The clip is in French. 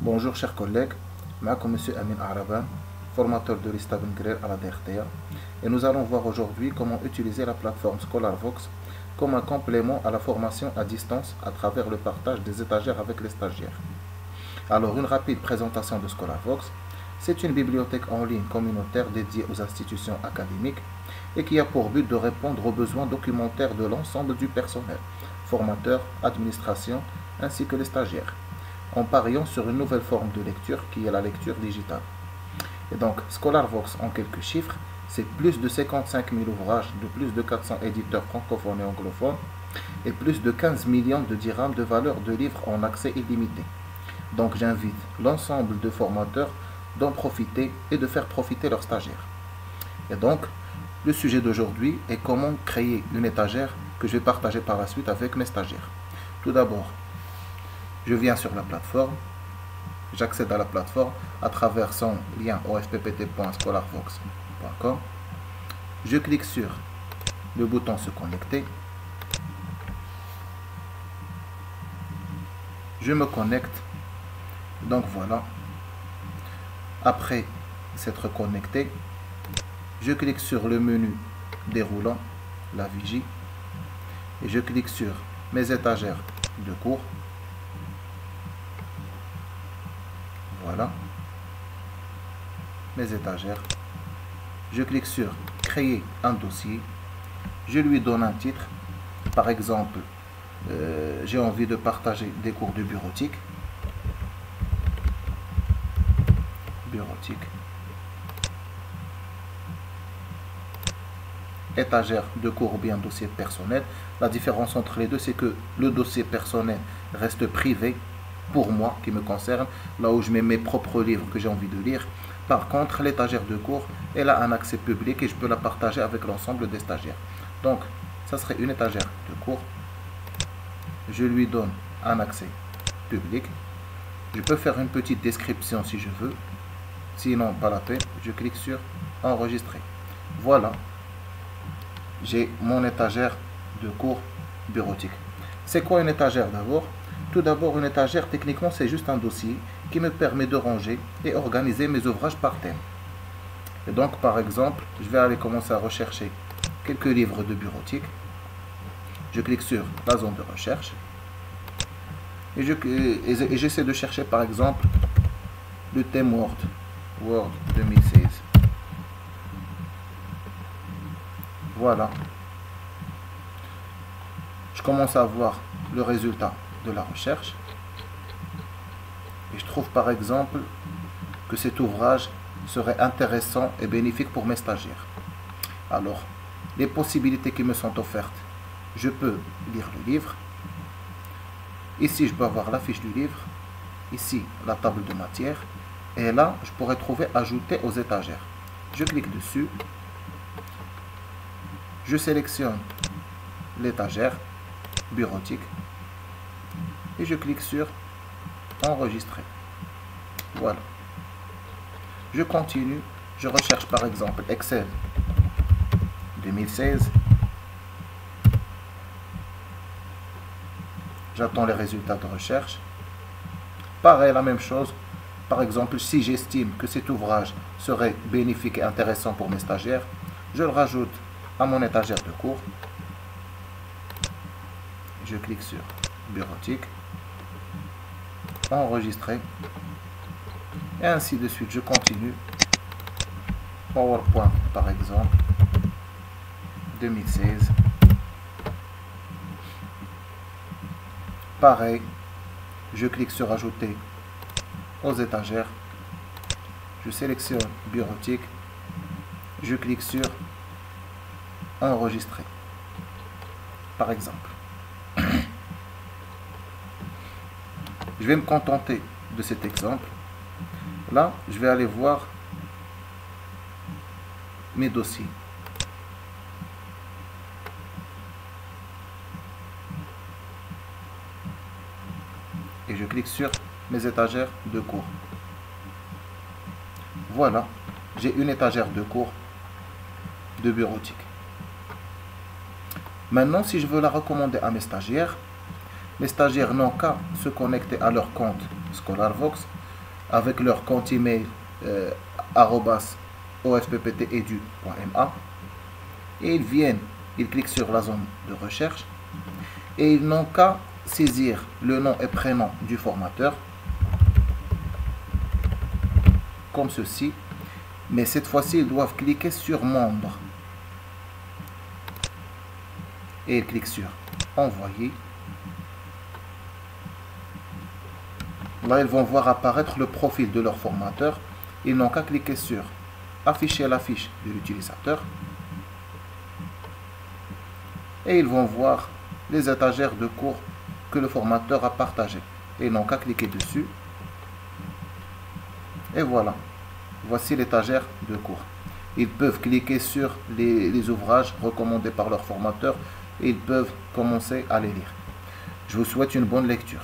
Bonjour chers collègues, معكم Monsieur Amin Araban, formateur de l'ISTA Ben Guerer à la DRTA, et nous allons voir aujourd'hui comment utiliser la plateforme ScholarVox comme un complément à la formation à distance à travers le partage des étagères avec les stagiaires. Alors une rapide présentation de ScholarVox, c'est une bibliothèque en ligne communautaire dédiée aux institutions académiques et qui a pour but de répondre aux besoins documentaires de l'ensemble du personnel, formateurs, administration, ainsi que les stagiaires, en pariant sur une nouvelle forme de lecture qui est la lecture digitale. Et donc, ScholarVox en quelques chiffres, c'est plus de 55 000 ouvrages de plus de 400 éditeurs francophones et anglophones et plus de 15 millions de dirhams de valeur de livres en accès illimité. Donc j'invite l'ensemble de formateurs d'en profiter et de faire profiter leurs stagiaires. Et donc, le sujet d'aujourd'hui est comment créer une étagère que je vais partager par la suite avec mes stagiaires. Tout d'abord, je viens sur la plateforme, j'accède à la plateforme à travers son lien ofppt.scholarvox.com. Je clique sur le bouton se connecter. Je me connecte. Donc voilà. Après s'être connecté, je clique sur le menu déroulant, la vigie, et je clique sur mes étagères de cours. Voilà, mes étagères. Je clique sur créer un dossier. Je lui donne un titre. Par exemple, j'ai envie de partager des cours de bureautique. Étagère de cours ou bien dossier personnel. La différence entre les deux, c'est que le dossier personnel reste privé pour moi, qui me concerne, là où je mets mes propres livres que j'ai envie de lire. Par contre, l'étagère de cours, elle a un accès public et je peux la partager avec l'ensemble des stagiaires. Donc, ça serait une étagère de cours. Je lui donne un accès public. Je peux faire une petite description si je veux. Sinon, pas la peine. Je clique sur enregistrer. Voilà. J'ai mon étagère de cours bureautique. C'est quoi une étagère d'abord? Tout d'abord, une étagère, techniquement, c'est juste un dossier qui me permet de ranger et organiser mes ouvrages par thème. Et donc, par exemple, je vais aller commencer à rechercher quelques livres de bureautique. Je clique sur la zone de recherche. Et j'essaie de chercher, par exemple, le thème Word 2016. Voilà. Je commence à voir le résultat de la recherche. Et je trouve par exemple que cet ouvrage serait intéressant et bénéfique pour mes stagiaires. Alors, les possibilités qui me sont offertes, je peux lire le livre. Ici, je peux avoir la fiche du livre. Ici, la table de matière. Et là, je pourrais trouver ajouter aux étagères. Je clique dessus. Je sélectionne l'étagère bureautique et je clique sur enregistrer. Voilà. Je continue. Je recherche par exemple Excel 2016. J'attends les résultats de recherche. Pareil, la même chose. Par exemple, si j'estime que cet ouvrage serait bénéfique et intéressant pour mes stagiaires, je le rajoute à mon étagère de cours. Je clique sur bureautique, enregistrer, et ainsi de suite. Je continue. PowerPoint par exemple 2016. Pareil, je clique sur ajouter aux étagères. Je sélectionne bureautique. Je clique sur enregistrer. Par exemple. Je vais me contenter de cet exemple. Là, je vais aller voir mes dossiers. Et je clique sur mes étagères de cours. Voilà, j'ai une étagère de cours de bureautique. Maintenant, si je veux la recommander à mes stagiaires n'ont qu'à se connecter à leur compte ScholarVox avec leur compte email @ofpptedu.ma, et ils viennent, ils cliquent sur la zone de recherche et ils n'ont qu'à saisir le nom et prénom du formateur comme ceci, mais cette fois-ci ils doivent cliquer sur membre et ils cliquent sur envoyer. Là ils vont voir apparaître le profil de leur formateur. Ils n'ont qu'à cliquer sur afficher la fiche de l'utilisateur et ils vont voir les étagères de cours que le formateur a partagé. Et ils n'ont qu'à cliquer dessus et voilà, voici l'étagère de cours. Ils peuvent cliquer sur les ouvrages recommandés par leur formateur et ils peuvent commencer à les lire. Je vous souhaite une bonne lecture.